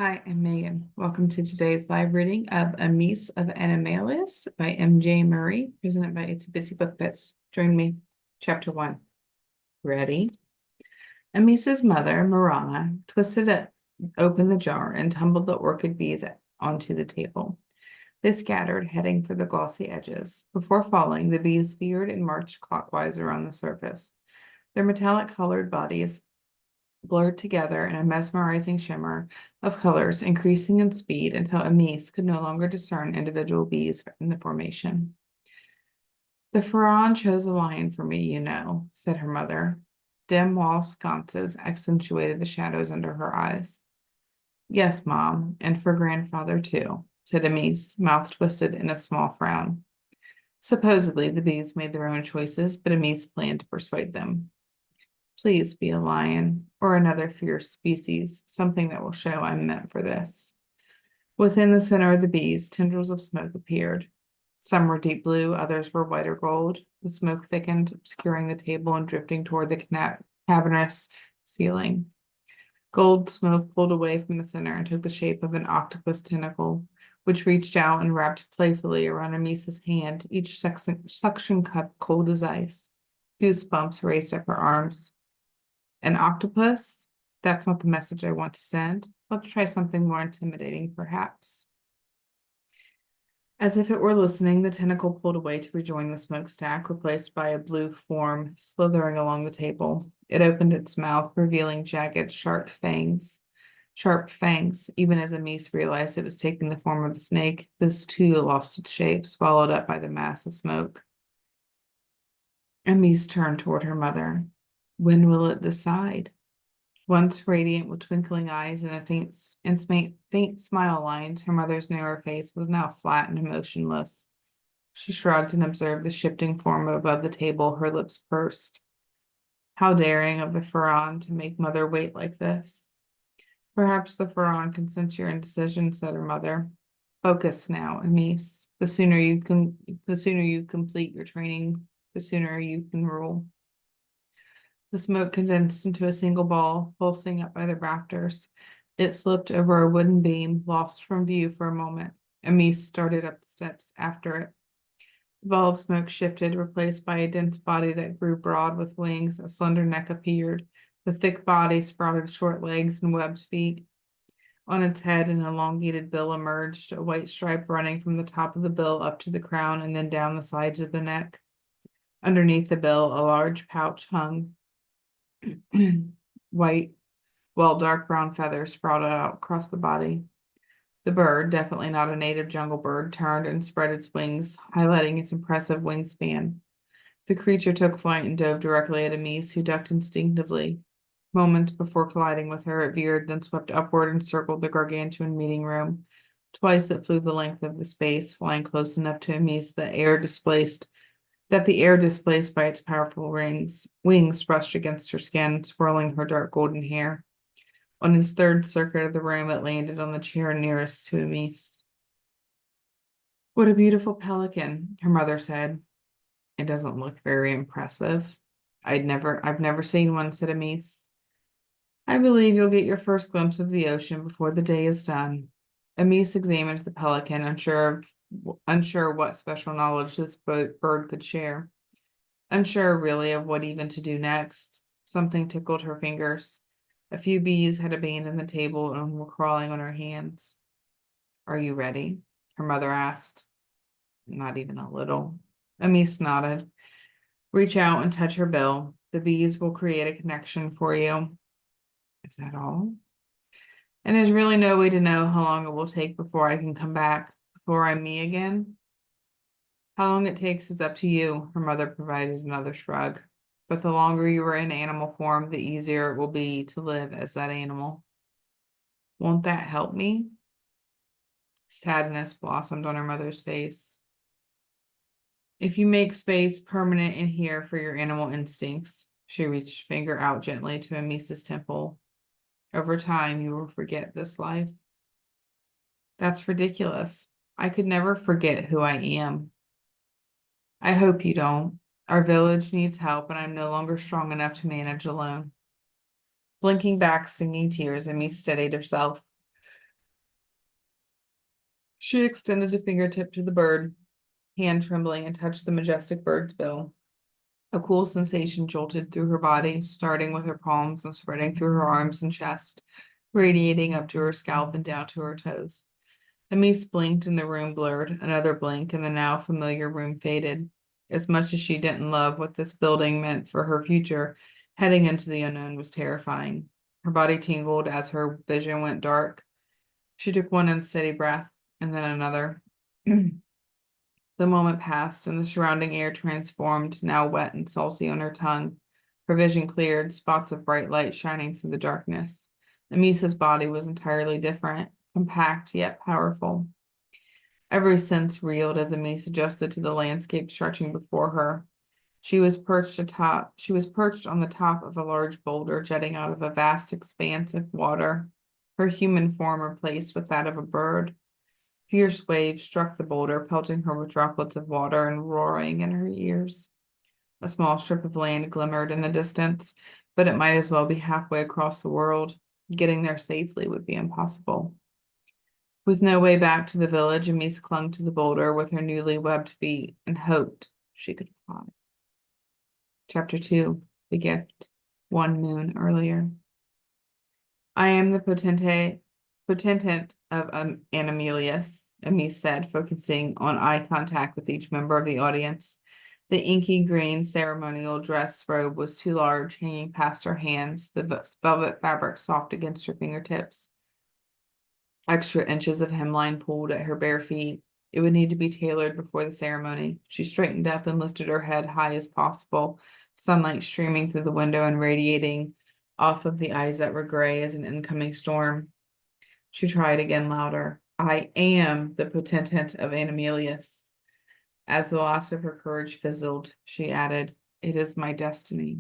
Hi, I'm Megan. Welcome to today's live reading of Amese of Animalis by M.J. Murray, presented by It's a Busy Book Bits. Join me. Chapter 1. Ready? Amese's mother, Marana, open the jar and tumbled the orchid bees onto the table. They scattered, heading for the glossy edges. Before falling, the bees veered and marched clockwise around the surface. Their metallic-colored bodies blurred together in a mesmerizing shimmer of colors, increasing in speed until Amese could no longer discern individual bees in the formation. The Pharaon chose a lion for me, you know, said her mother. Dim wall sconces accentuated the shadows under her eyes. Yes, Mom, and for grandfather too, said Amese, mouth twisted in a small frown. Supposedly, the bees made their own choices, but Amese planned to persuade them. Please be a lion or another fierce species, something that will show I'm meant for this. Within the center of the bees, tendrils of smoke appeared. Some were deep blue, others were white or gold. The smoke thickened, obscuring the table and drifting toward the cavernous ceiling. Gold smoke pulled away from the center and took the shape of an octopus tentacle, which reached out and wrapped playfully around Amese's hand, each suction cup cold as ice. Goosebumps raised up her arms. An octopus? That's not the message I want to send. Let's try something more intimidating, perhaps. As if it were listening, the tentacle pulled away to rejoin the smokestack, replaced by a blue form slithering along the table. It opened its mouth, revealing jagged, sharp fangs. Even as Amese realized it was taking the form of a snake, this too lost its shape, swallowed up by the mass of smoke. Amese turned toward her mother. When will it decide? Once radiant with twinkling eyes and faint smile lines, her mother's narrow face was now flat and emotionless. She shrugged and observed the shifting form above the table, her lips pursed. How daring of the Pharaon to make mother wait like this. Perhaps the Pharaon can sense your indecision, said her mother. Focus now, Amese. The sooner you complete your training, the sooner you can rule. The smoke condensed into a single ball, pulsing up by the rafters. It slipped over a wooden beam, lost from view for a moment. Amese started up the steps after it. The ball of smoke shifted, replaced by a dense body that grew broad with wings. A slender neck appeared. The thick body sprouted short legs and webbed feet. On its head, an elongated bill emerged, a white stripe running from the top of the bill up to the crown and then down the sides of the neck. Underneath the bill, a large pouch hung. White, dark brown feathers sprouted out across the body. The bird, definitely not a native jungle bird, turned and spread its wings, highlighting its impressive wingspan. The creature took flight and dove directly at Amese, who ducked instinctively. Moments before colliding with her, it veered, then swept upward and circled the gargantuan meeting room. Twice it flew the length of the space, flying close enough to Amese that the air displaced by its powerful wings brushed against her skin, swirling her dark golden hair. On its third circuit of the room, it landed on the chair nearest to Amese. What a beautiful pelican, her mother said. It doesn't look very impressive. I've never seen one, said Amese. I believe you'll get your first glimpse of the ocean before the day is done. Amese examined the pelican, unsure what special knowledge this bird could share. Unsure really of what even to do next. Something tickled her fingers. A few bees had abandoned the table and were crawling on her hands. Are you ready? Her mother asked. Not even a little. Amese nodded. Reach out and touch her bill. The bees will create a connection for you. Is that all? And there's really no way to know how long it will take before I can come back, before I'm me again. How long it takes is up to you, her mother provided another shrug. But the longer you are in animal form, the easier it will be to live as that animal. Won't that help me? Sadness blossomed on her mother's face. If you make space permanent in here for your animal instincts, she reached a finger out gently to Amese's temple. Over time, you will forget this life. That's ridiculous. I could never forget who I am. I hope you don't. Our village needs help, and I'm no longer strong enough to manage alone. Blinking back stinging tears, Amese steadied herself. She extended a fingertip to the bird, hand trembling, and touched the majestic bird's bill. A cool sensation jolted through her body, starting with her palms and spreading through her arms and chest, radiating up to her scalp and down to her toes. Amese blinked and the room blurred. Another blink and the now familiar room faded. As much as she didn't love what this building meant for her future, heading into the unknown was terrifying. Her body tingled as her vision went dark. She took one unsteady breath and then another. The moment passed and the surrounding air transformed, now wet and salty on her tongue. Her vision cleared, spots of bright light shining through the darkness. Amese's body was entirely different, compact yet powerful. Every sense reeled as Amese adjusted to the landscape stretching before her. She was perched on the top of a large boulder jutting out of a vast expanse of water, her human form replaced with that of a bird. Fierce waves struck the boulder, pelting her with droplets of water and roaring in her ears. A small strip of land glimmered in the distance, but it might as well be halfway across the world. Getting there safely would be impossible. With no way back to the village, Amese clung to the boulder with her newly webbed feet and hoped she could fly. Chapter 2, The Gift, 1 moon earlier. I am the potentate of Animalius, Amese said, focusing on eye contact with each member of the audience. The inky green ceremonial dress robe was too large, hanging past her hands, the velvet fabric soft against her fingertips. Extra inches of hemline pulled at her bare feet. It would need to be tailored before the ceremony. She straightened up and lifted her head high as possible, sunlight streaming through the window and radiating off of the eyes that were gray as an incoming storm. She tried again louder. I am the potentate of Animalius. As the last of her courage fizzled, she added, It is my destiny.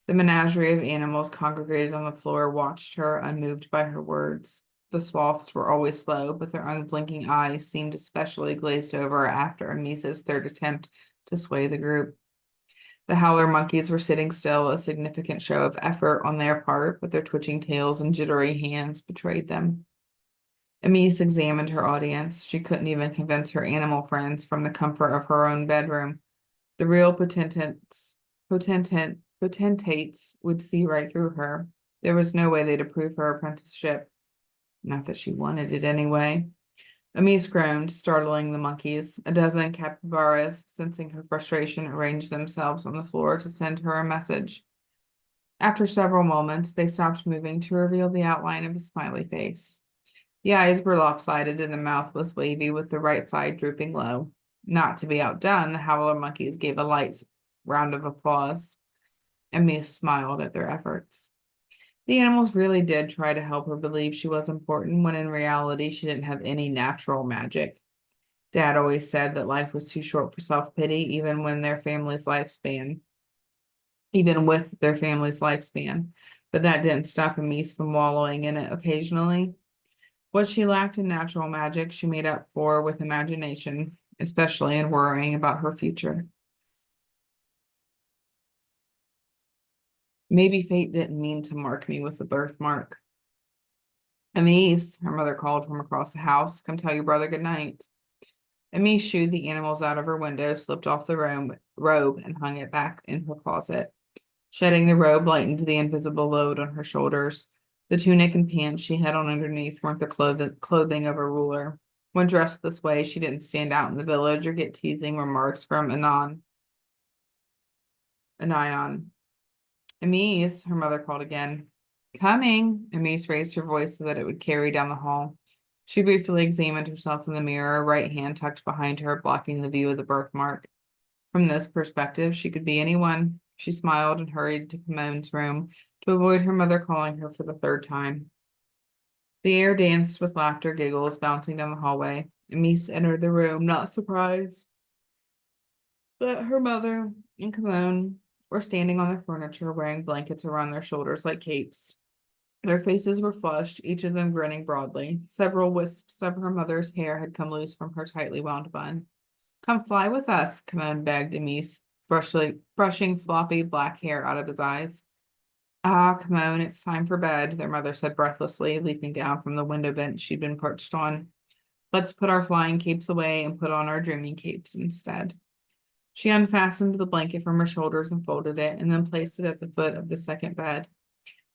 The menagerie of animals congregated on the floor watched her, unmoved by her words. The sloths were always slow, but their unblinking eyes seemed especially glazed over after Amese's third attempt to sway the group. The howler monkeys were sitting still, a significant show of effort on their part, but their twitching tails and jittery hands betrayed them. Amese examined her audience. She couldn't even convince her animal friends from the comfort of her own bedroom. The real potentates would see right through her. There was no way they'd approve her apprenticeship. Not that she wanted it anyway. Amese groaned, startling the monkeys. A dozen capybaras, sensing her frustration, arranged themselves on the floor to send her a message. After several moments, they stopped moving to reveal the outline of a smiley face. The eyes were lopsided and the mouth was wavy with the right side drooping low. Not to be outdone, the howler monkeys gave a light round of applause. Amese smiled at their efforts. The animals really did try to help her believe she was important, when in reality she didn't have any natural magic. Dad always said that life was too short for self-pity, even with their family's lifespan. But that didn't stop Amese from wallowing in it occasionally. What she lacked in natural magic, she made up for with imagination, especially in worrying about her future. Maybe fate didn't mean to mark me with a birthmark. Amese, her mother called from across the house, come tell your brother good night. Amese shooed the animals out of her window, slipped off the robe, and hung it back in her closet. Shedding the robe lightened the invisible load on her shoulders. The tunic and pants she had on underneath weren't the clothing of a ruler. When dressed this way, she didn't stand out in the village or get teasing remarks from Anion. Amese, her mother called again. Coming. Amese raised her voice so that it would carry down the hall. She briefly examined herself in the mirror, right hand tucked behind her, blocking the view of the birthmark. From this perspective, she could be anyone. She smiled and hurried to Comone's room to avoid her mother calling her for the third time. The air danced with laughter, giggles bouncing down the hallway. Amese entered the room, not surprised that her mother and Comone were standing on the furniture, wearing blankets around their shoulders like capes. Their faces were flushed, each of them grinning broadly. Several wisps of her mother's hair had come loose from her tightly wound bun. Come fly with us, Comone begged Amese, brushing floppy black hair out of his eyes. Ah, Comone, it's time for bed, their mother said breathlessly, leaping down from the window bench she'd been perched on. Let's put our flying capes away and put on our dreaming capes instead. She unfastened the blanket from her shoulders and folded it, and then placed it at the foot of the second bed.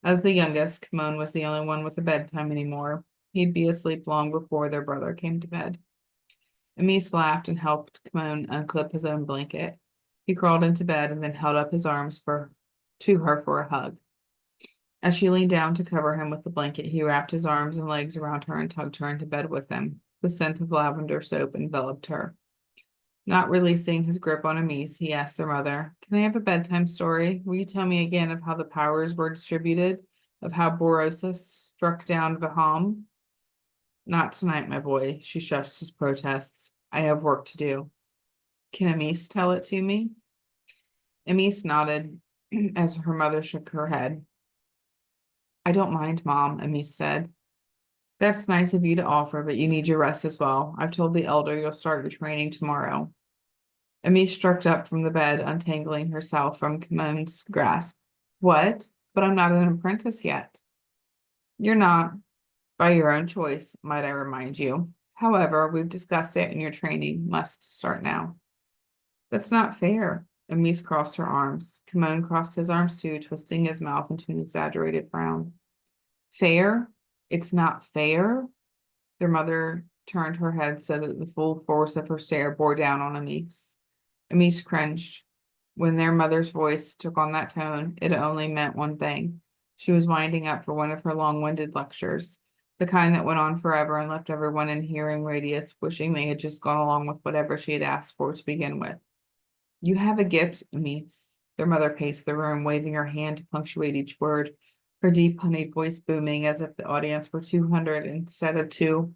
As the youngest, Kimon was the only one with a bedtime anymore. He'd be asleep long before their brother came to bed. Amese laughed and helped Kimon unclip his own blanket. He crawled into bed and then held up his arms to her for a hug. As she leaned down to cover him with the blanket, he wrapped his arms and legs around her and tugged her into bed with him. The scent of lavender soap enveloped her. Not releasing his grip on Amese, he asked their mother, "Can I have a bedtime story? Will you tell me again of how the powers were distributed, of how Borosa struck down Vaham?" "Not tonight, my boy," she shushed his protests. "I have work to do." "Can Amese tell it to me?" Amese nodded as her mother shook her head. "I don't mind, Mom," Amese said. "That's nice of you to offer, but you need your rest as well. I've told the elder you'll start your training tomorrow." Amese struck up from the bed, untangling herself from Kimon's grasp. "What? But I'm not an apprentice yet." "You're not, by your own choice, might I remind you. However, we've discussed it and your training must start now." "That's not fair." Amese crossed her arms. Kimon crossed his arms too, twisting his mouth into an exaggerated frown. "Fair? It's not fair?" Their mother turned her head so that the full force of her stare bore down on Amese. Amese cringed. When their mother's voice took on that tone, it only meant one thing. She was winding up for one of her long-winded lectures, the kind that went on forever and left everyone in hearing radius wishing they had just gone along with whatever she had asked for to begin with. "You have a gift, Amese." Their mother paced the room, waving her hand to punctuate each word, her deep, honeyed voice booming as if the audience were 200 instead of 2.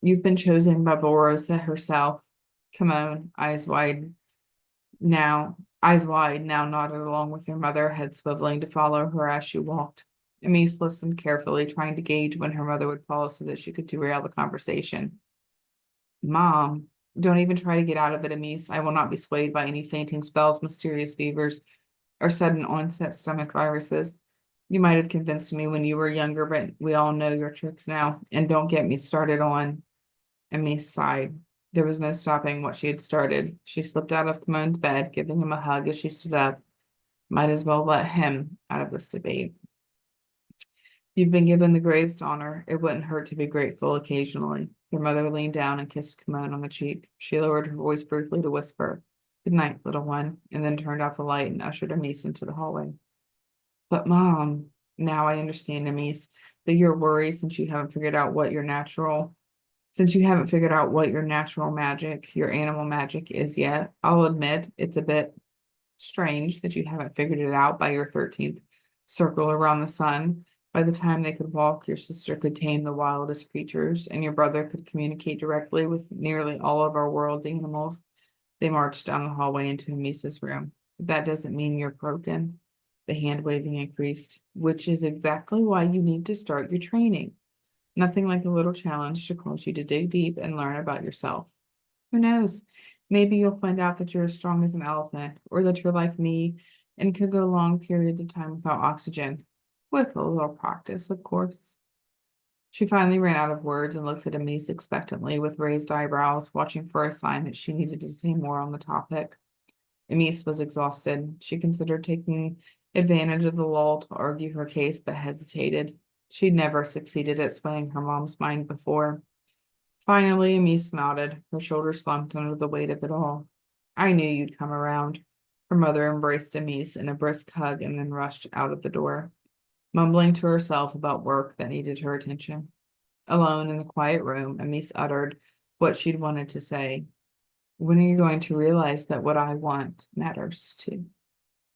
"You've been chosen by Borosa herself." Kimon, eyes wide, now nodded along with her mother, head swiveling to follow her as she walked. Amese listened carefully, trying to gauge when her mother would pause so that she could derail the conversation. "Mom, don't even try to get out of it, Amese. I will not be swayed by any fainting spells, mysterious fevers, or sudden onset stomach viruses. You might have convinced me when you were younger, but we all know your tricks now. And don't get me started on—" Amese sighed. There was no stopping what she had started. She slipped out of Kimon's bed, giving him a hug as she stood up. Might as well let him out of this debate. "You've been given the greatest honor. It wouldn't hurt to be grateful occasionally." Their mother leaned down and kissed Kimon on the cheek. She lowered her voice briefly to whisper, "Good night, little one," and then turned off the light and ushered Amese into the hallway. "But Mom, now I understand, Amese, that you're worried since you haven't figured out what your natural magic, your animal magic is yet. I'll admit it's a bit strange that you haven't figured it out by your 13th circle around the sun. By the time they could walk, your sister could tame the wildest creatures, and your brother could communicate directly with nearly all of our world animals." They marched down the hallway into Amese's room. "That doesn't mean you're broken." The hand waving increased, "which is exactly why you need to start your training. Nothing like a little challenge to cause you to dig deep and learn about yourself. Who knows? Maybe you'll find out that you're as strong as an elephant, or that you're like me and could go long periods of time without oxygen. With a little practice, of course." She finally ran out of words and looked at Amese expectantly with raised eyebrows, watching for a sign that she needed to say more on the topic. Amese was exhausted. She considered taking advantage of the lull to argue her case, but hesitated. She'd never succeeded at swaying her mom's mind before. Finally, Amese nodded. Her shoulders slumped under the weight of it all. "I knew you'd come around." Her mother embraced Amese in a brisk hug and then rushed out of the door, mumbling to herself about work that needed her attention. Alone in the quiet room, Amese uttered what she'd wanted to say. "When are you going to realize that what I want matters too?"